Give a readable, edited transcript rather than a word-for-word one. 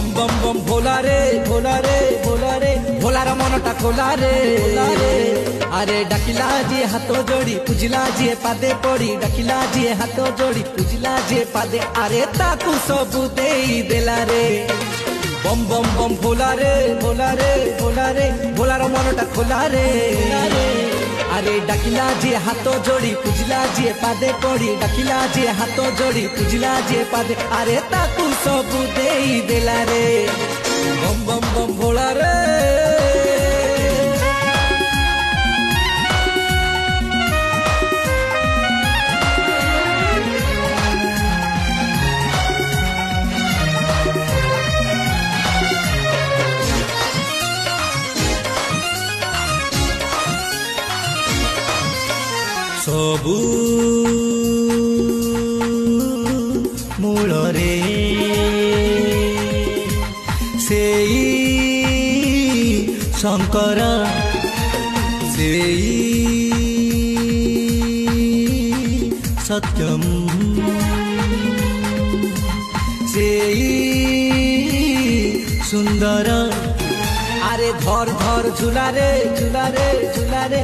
बम बम बम भोला रे भोला रे भोला रे भोलार मनटा खोला रे अरे डाकिला जी हाथ जोड़ी पूजिला जी पादे पड़ी डाकिला जी हाथ जोड़ी पूजिला जी पादे अरे ताकू सबू देई देला रे बम बम बम भोला रे भोला रे भोला रे भोलार मनटा खोला रे अरे डाकिला जी हाथ जोड़ी पूजिला जी पादे पड़ी डाकिला जी हाथ जोड़ी पूजिला जी पादे अरे ताकू सबू देई देला रे बम बम बम भोला रे सबू मूल रे सेई शंकर सेई सत्यम सेई सुंदर अरे धर धर झूला रे झूला रे झूला रे।